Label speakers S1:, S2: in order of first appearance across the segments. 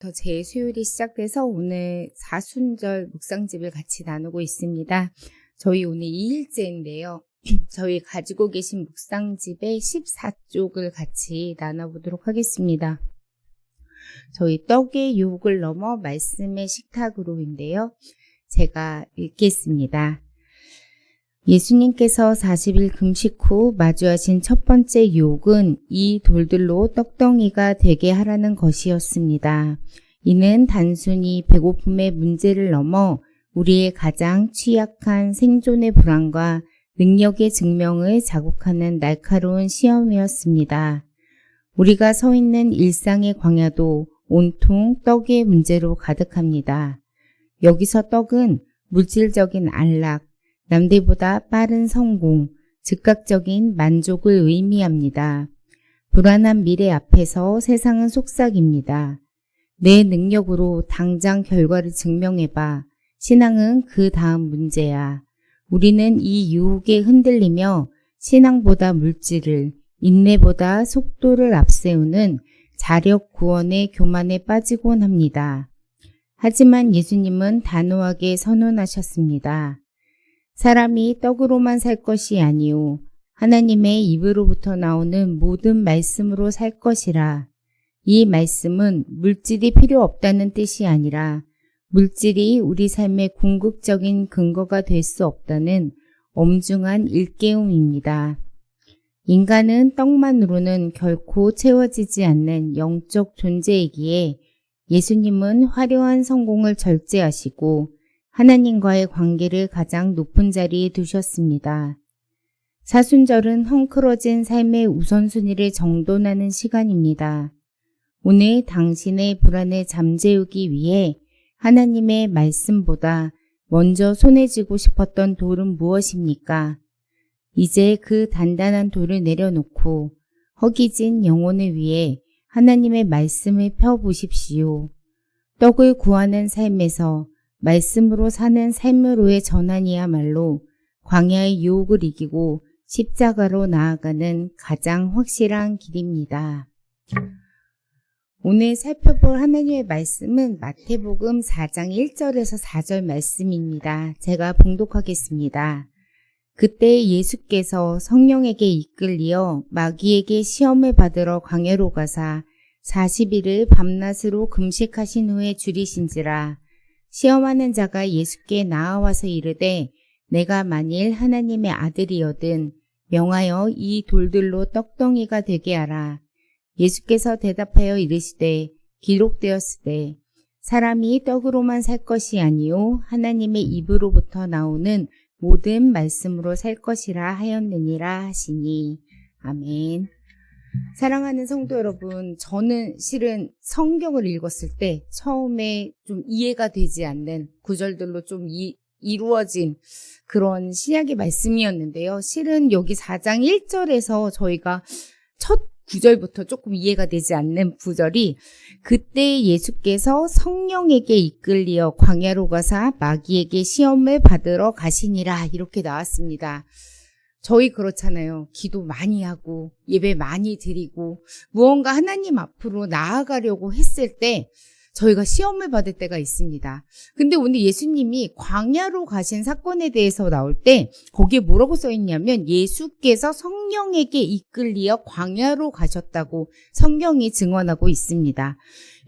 S1: 오늘부터 재수요일이 시작돼서 오늘 사순절 묵상집을 같이 나누고 있습니다. 저희 오늘 2일째인데요. 저희 가지고 계신 묵상집의 14쪽을 같이 나눠보도록 하겠습니다. 저희 떡의 유혹을 넘어 말씀의 식탁으로인데요. 제가 읽겠습니다. 예수님께서 40일 금식 후 마주하신 첫 번째 유혹은 이 돌들로 떡덩이가 되게 하라는 것이었습니다. 이는 단순히 배고픔의 문제를 넘어 우리의 가장 취약한 생존의 불안과 능력의 증명을 자극하는 날카로운 시험이었습니다. 우리가 서 있는 일상의 광야도 온통 떡의 문제로 가득합니다. 여기서 떡은 물질적인 안락, 남들보다 빠른 성공, 즉각적인 만족을 의미합니다. 불안한 미래 앞에서 세상은 속삭입니다. 내 능력으로 당장 결과를 증명해봐. 신앙은 그 다음 문제야. 우리는 이 유혹에 흔들리며 신앙보다 물질을, 인내보다 속도를 앞세우는 자력 구원의 교만에 빠지곤 합니다. 하지만 예수님은 단호하게 선언하셨습니다. 사람이 떡으로만 살 것이 아니요 하나님의 입으로부터 나오는 모든 말씀으로 살 것이라. 이 말씀은 물질이 필요 없다는 뜻이 아니라 물질이 우리 삶의 궁극적인 근거가 될 수 없다는 엄중한 일깨움입니다. 인간은 떡만으로는 결코 채워지지 않는 영적 존재이기에 예수님은 화려한 성공을 절제하시고 하나님과의 관계를 가장 높은 자리에 두셨습니다. 사순절은 헝클어진 삶의 우선순위를 정돈하는 시간입니다. 오늘 당신의 불안을 잠재우기 위해 하나님의 말씀보다 먼저 손에 쥐고 싶었던 돌은 무엇입니까? 이제 그 단단한 돌을 내려놓고 허기진 영혼을 위해 하나님의 말씀을 펴보십시오. 떡을 구하는 삶에서 말씀으로 사는 삶으로의 전환이야말로 광야의 유혹을 이기고 십자가로 나아가는 가장 확실한 길입니다. 오늘 살펴볼 하나님의 말씀은 마태복음 4장 1절에서 4절 말씀입니다. 제가 봉독하겠습니다. 그때 예수께서 성령에게 이끌리어 마귀에게 시험을 받으러 광야로 가사 40일을 밤낮으로 금식하신 후에 줄이신지라. 시험하는 자가 예수께 나아와서 이르되 내가 만일 하나님의 아들이거든 명하여 이 돌들로 떡덩이가 되게 하라. 예수께서 대답하여 이르시되 기록되었으되 사람이 떡으로만 살 것이 아니요 하나님의 입으로부터 나오는 모든 말씀으로 살 것이라 하였느니라 하시니. 아멘. 사랑하는 성도 여러분, 저는 실은 성경을 읽었을 때 처음에 좀 이해가 되지 않는 구절들로 좀 이루어진 그런 신약의 말씀이었는데요. 실은 여기 4장 1절에서 저희가 첫 구절부터 조금 이해가 되지 않는 구절이 그때 예수께서 성령에게 이끌리어 광야로 가사 마귀에게 시험을 받으러 가시니라 이렇게 나왔습니다. 저희 그렇잖아요. 기도 많이 하고 예배 많이 드리고 무언가 하나님 앞으로 나아가려고 했을 때 저희가 시험을 받을 때가 있습니다. 근데 오늘 예수님이 광야로 가신 사건에 대해서 나올 때 거기에 뭐라고 써 있냐면 예수께서 성령에게 이끌리어 광야로 가셨다고 성경이 증언하고 있습니다.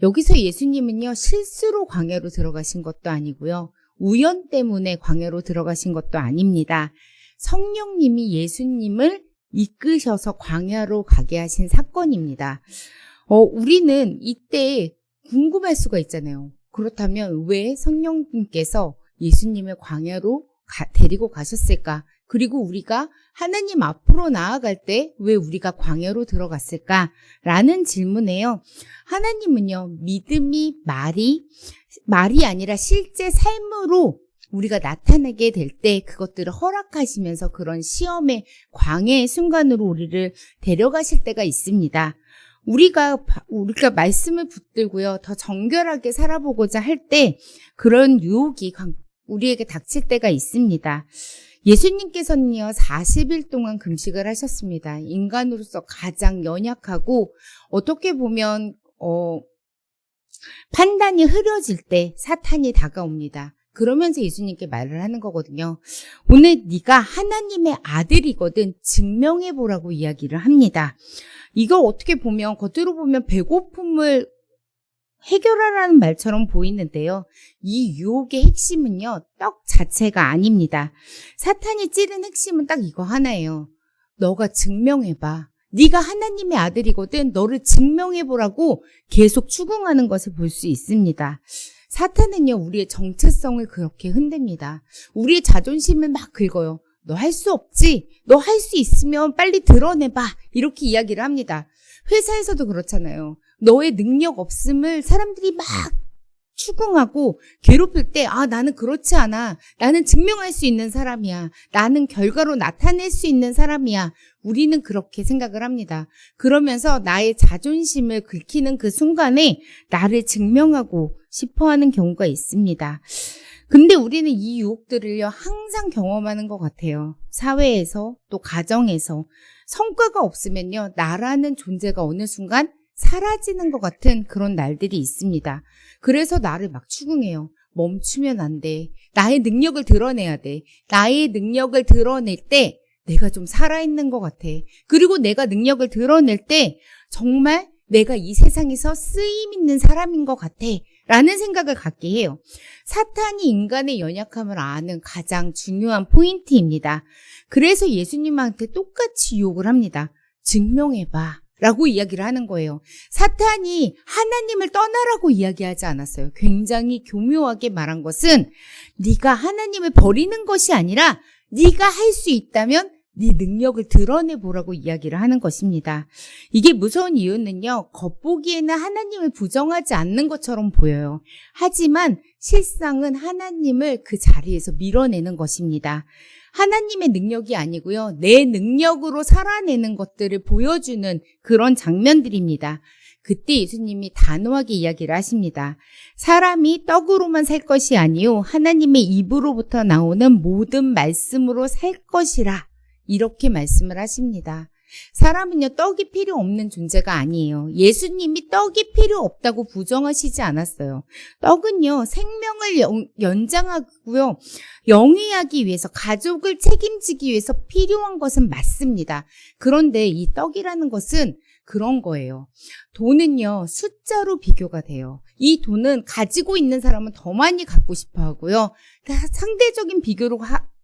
S1: 여기서 예수님은요 실수로 광야로 들어가신 것도 아니고요. 우연 때문에 광야로 들어가신 것도 아닙니다. 성령님이 예수님을 이끄셔서 광야로 가게 하신 사건입니다. 우리는 이때 궁금할 수가 있잖아요. 그렇다면 왜 성령님께서 예수님을 광야로 데리고 가셨을까? 그리고 우리가 하나님 앞으로 나아갈 때 왜 우리가 광야로 들어갔을까? 라는 질문에요. 하나님은요, 믿음이 말이 아니라 실제 삶으로 우리가 나타나게 될 때 그것들을 허락하시면서 그런 시험의 광야의 순간으로 우리를 데려가실 때가 있습니다. 우리가 말씀을 붙들고요. 더 정결하게 살아보고자 할 때 그런 유혹이 우리에게 닥칠 때가 있습니다. 예수님께서는요, 40일 동안 금식을 하셨습니다. 인간으로서 가장 연약하고 어떻게 보면 판단이 흐려질 때 사탄이 다가옵니다. 그러면서 예수님께 말을 하는 거거든요. 오늘 네가 하나님의 아들이거든 증명해보라고 이야기를 합니다. 이걸 어떻게 보면 겉으로 보면 배고픔을 해결하라는 말처럼 보이는데요. 이 유혹의 핵심은요. 떡 자체가 아닙니다. 사탄이 찌른 핵심은 딱 이거 하나예요. 너가 증명해봐. 네가 하나님의 아들이거든 너를 증명해보라고 계속 추궁하는 것을 볼 수 있습니다. 사탄은요. 우리의 정체성을 그렇게 흔듭니다. 우리의 자존심을 막 긁어요. 너 할 수 없지? 너 할 수 있으면 빨리 드러내봐. 이렇게 이야기를 합니다. 회사에서도 그렇잖아요. 너의 능력 없음을 사람들이 막 추궁하고 괴롭힐 때 나는 그렇지 않아. 나는 증명할 수 있는 사람이야. 나는 결과로 나타낼 수 있는 사람이야. 우리는 그렇게 생각을 합니다. 그러면서 나의 자존심을 긁히는 그 순간에 나를 증명하고 싶어하는 경우가 있습니다. 근데 우리는 이 유혹들을요 항상 경험하는 것 같아요. 사회에서 또 가정에서 성과가 없으면요 나라는 존재가 어느 순간 사라지는 것 같은 그런 날들이 있습니다. 그래서 나를 막 추궁해요. 멈추면 안 돼. 나의 능력을 드러내야 돼. 나의 능력을 드러낼 때 내가 좀 살아있는 것 같아. 그리고 내가 능력을 드러낼 때 정말 내가 이 세상에서 쓰임 있는 사람인 것 같아. 라는 생각을 갖게 해요. 사탄이 인간의 연약함을 아는 가장 중요한 포인트입니다. 그래서 예수님한테 똑같이 유혹을 합니다. 증명해봐. 라고 이야기를 하는 거예요. 사탄이 하나님을 떠나라고 이야기하지 않았어요. 굉장히 교묘하게 말한 것은 네가 하나님을 버리는 것이 아니라 네가 할 수 있다면 네 능력을 드러내보라고 이야기를 하는 것입니다. 이게 무서운 이유는요. 겉보기에는 하나님을 부정하지 않는 것처럼 보여요. 하지만 실상은 하나님을 그 자리에서 밀어내는 것입니다. 하나님의 능력이 아니고요. 내 능력으로 살아내는 것들을 보여주는 그런 장면들입니다. 그때 예수님이 단호하게 이야기를 하십니다. 사람이 떡으로만 살 것이 아니요 하나님의 입으로부터 나오는 모든 말씀으로 살 것이라 이렇게 말씀을 하십니다. 사람은요 떡이 필요 없는 존재가 아니에요. 예수님이 떡이 필요 없다고 부정하시지 않았어요. 떡은요 생명을 연장하고요 영위하기 위해서 가족을 책임지기 위해서 필요한 것은 맞습니다. 그런데 이 떡이라는 것은 그런 거예요. 돈은요 숫자로 비교가 돼요. 이 돈은 가지고 있는 사람은 더 많이 갖고 싶어 하고요. 상대적인 비교로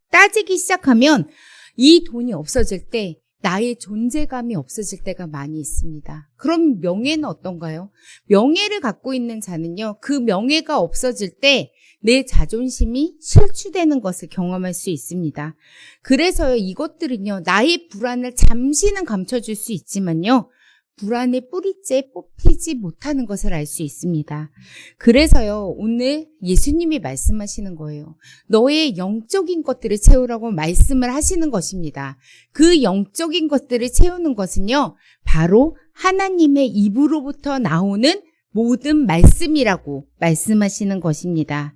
S1: 따지기 시작하면 이 돈이 없어질 때 나의 존재감이 없어질 때가 많이 있습니다. 그럼 명예는 어떤가요? 명예를 갖고 있는 자는요, 그 명예가 없어질 때 내 자존심이 실추되는 것을 경험할 수 있습니다. 그래서요, 이것들은요, 나의 불안을 잠시는 감춰줄 수 있지만요, 불안의 뿌리째 뽑히지 못하는 것을 알 수 있습니다. 그래서요, 오늘 예수님이 말씀하시는 거예요. 너의 영적인 것들을 채우라고 말씀을 하시는 것입니다. 그 영적인 것들을 채우는 것은요, 바로 하나님의 입으로부터 나오는 모든 말씀이라고 말씀하시는 것입니다.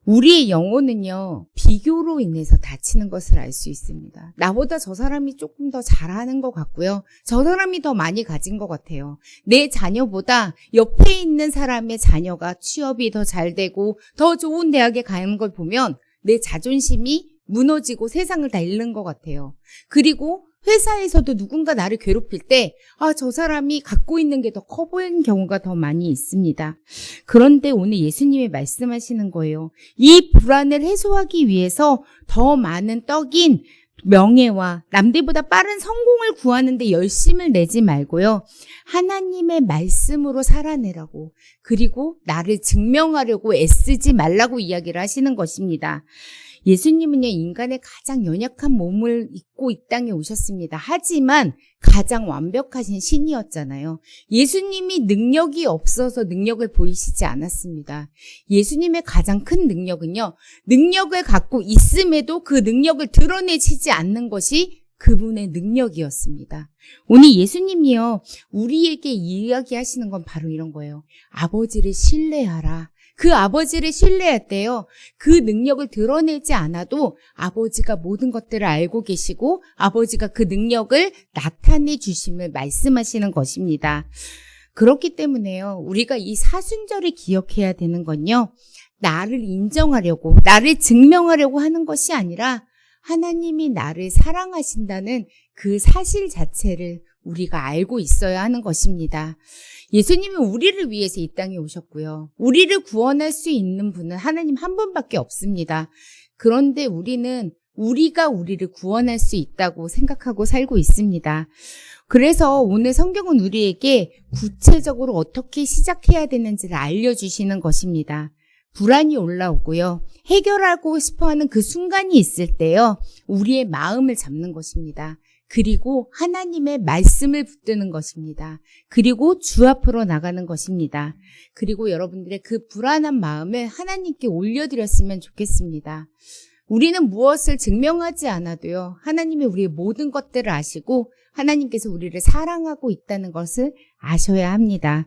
S1: 우리의 영혼은요, 비교로 인해서 다치는 것을 알 수 있습니다. 나보다 저 사람이 조금 더 잘하는 것 같고요. 저 사람이 더 많이 가진 것 같아요. 내 자녀보다 옆에 있는 사람의 자녀가 취업이 더 잘 되고 더 좋은 대학에 가는 걸 보면 내 자존심이 무너지고 세상을 다 잃는 것 같아요. 그리고 회사에서도 누군가 나를 괴롭힐 때, 저 사람이 갖고 있는 게 더 커 보이는 경우가 더 많이 있습니다. 그런데 오늘 예수님이 말씀하시는 거예요. 이 불안을 해소하기 위해서 더 많은 떡인 명예와 남들보다 빠른 성공을 구하는 데 열심을 내지 말고요. 하나님의 말씀으로 살아내라고, 그리고 나를 증명하려고 애쓰지 말라고 이야기를 하시는 것입니다. 예수님은요, 인간의 가장 연약한 몸을 입고 이 땅에 오셨습니다. 하지만 가장 완벽하신 신이었잖아요. 예수님이 능력이 없어서 능력을 보이시지 않았습니다. 예수님의 가장 큰 능력은요, 능력을 갖고 있음에도 그 능력을 드러내시지 않는 것이 그분의 능력이었습니다. 오늘 예수님이요, 우리에게 이야기하시는 건 바로 이런 거예요. 아버지를 신뢰하라. 그 아버지를 신뢰할 때요, 그 능력을 드러내지 않아도 아버지가 모든 것들을 알고 계시고 아버지가 그 능력을 나타내 주심을 말씀하시는 것입니다. 그렇기 때문에요. 우리가 이 사순절을 기억해야 되는 건요. 나를 인정하려고, 나를 증명하려고 하는 것이 아니라 하나님이 나를 사랑하신다는 그 사실 자체를 우리가 알고 있어야 하는 것입니다. 예수님은 우리를 위해서 이 땅에 오셨고요. 우리를 구원할 수 있는 분은 하나님 한 분밖에 없습니다. 그런데 우리는 우리가 우리를 구원할 수 있다고 생각하고 살고 있습니다. 그래서 오늘 성경은 우리에게 구체적으로 어떻게 시작해야 되는지를 알려주시는 것입니다. 불안이 올라오고요. 해결하고 싶어하는 그 순간이 있을 때요. 우리의 마음을 잡는 것입니다. 그리고 하나님의 말씀을 붙드는 것입니다. 그리고 주 앞으로 나가는 것입니다. 그리고 여러분들의 그 불안한 마음을 하나님께 올려드렸으면 좋겠습니다. 우리는 무엇을 증명하지 않아도요. 하나님이 우리의 모든 것들을 아시고 하나님께서 우리를 사랑하고 있다는 것을 아셔야 합니다.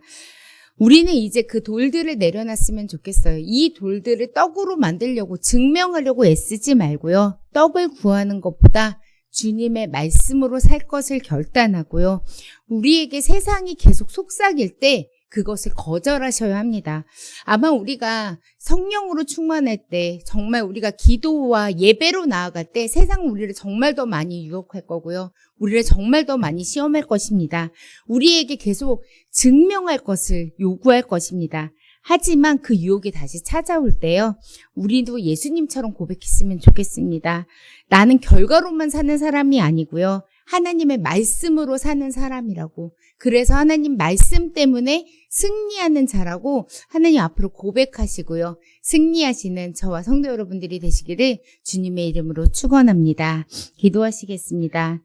S1: 우리는 이제 그 돌들을 내려놨으면 좋겠어요. 이 돌들을 떡으로 만들려고 증명하려고 애쓰지 말고요. 떡을 구하는 것보다 주님의 말씀으로 살 것을 결단하고요. 우리에게 세상이 계속 속삭일 때 그것을 거절하셔야 합니다. 아마 우리가 성령으로 충만할 때 정말 우리가 기도와 예배로 나아갈 때 세상 우리를 정말 더 많이 유혹할 거고요. 우리를 정말 더 많이 시험할 것입니다. 우리에게 계속 증명할 것을 요구할 것입니다. 하지만 그 유혹이 다시 찾아올 때요. 우리도 예수님처럼 고백했으면 좋겠습니다. 나는 결과로만 사는 사람이 아니고요. 하나님의 말씀으로 사는 사람이라고. 그래서 하나님 말씀 때문에 승리하는 자라고 하나님 앞으로 고백하시고요. 승리하시는 저와 성도 여러분들이 되시기를 주님의 이름으로 축원합니다. 기도하시겠습니다.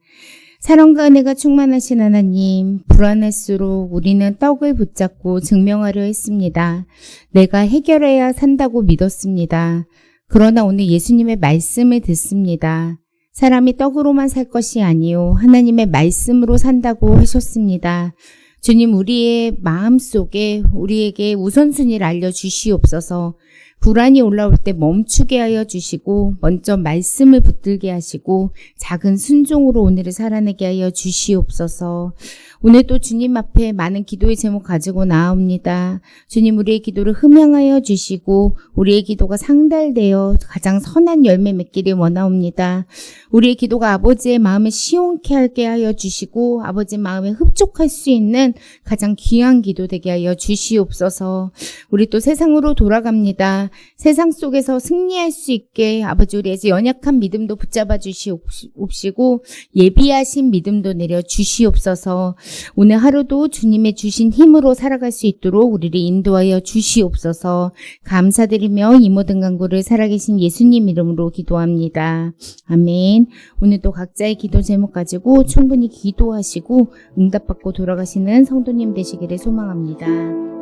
S1: 사랑과 은혜가 충만하신 하나님, 불안할수록 우리는 떡을 붙잡고 증명하려 했습니다. 내가 해결해야 산다고 믿었습니다. 그러나 오늘 예수님의 말씀을 듣습니다. 사람이 떡으로만 살 것이 아니요 하나님의 말씀으로 산다고 하셨습니다. 주님, 우리의 마음속에 우리에게 우선순위를 알려주시옵소서. 불안이 올라올 때 멈추게 하여 주시고 먼저 말씀을 붙들게 하시고 작은 순종으로 오늘을 살아내게 하여 주시옵소서. 오늘 또 주님 앞에 많은 기도의 제목 가지고 나옵니다. 주님, 우리의 기도를 흠양하여 주시고 우리의 기도가 상달되어 가장 선한 열매 맺기를 원하옵니다. 우리의 기도가 아버지의 마음을 시원케 하게 하여 주시고 아버지 마음에 흡족할 수 있는 가장 귀한 기도 되게 하여 주시옵소서. 우리 또 세상으로 돌아갑니다. 세상 속에서 승리할 수 있게 아버지 우리의 연약한 믿음도 붙잡아 주시옵시고 예비하신 믿음도 내려 주시옵소서. 오늘 하루도 주님의 주신 힘으로 살아갈 수 있도록 우리를 인도하여 주시옵소서. 감사드리며 이 모든 간구를 살아계신 예수님 이름으로 기도합니다. 아멘. 오늘도 각자의 기도 제목 가지고 충분히 기도하시고 응답받고 돌아가시는 성도님 되시기를 소망합니다.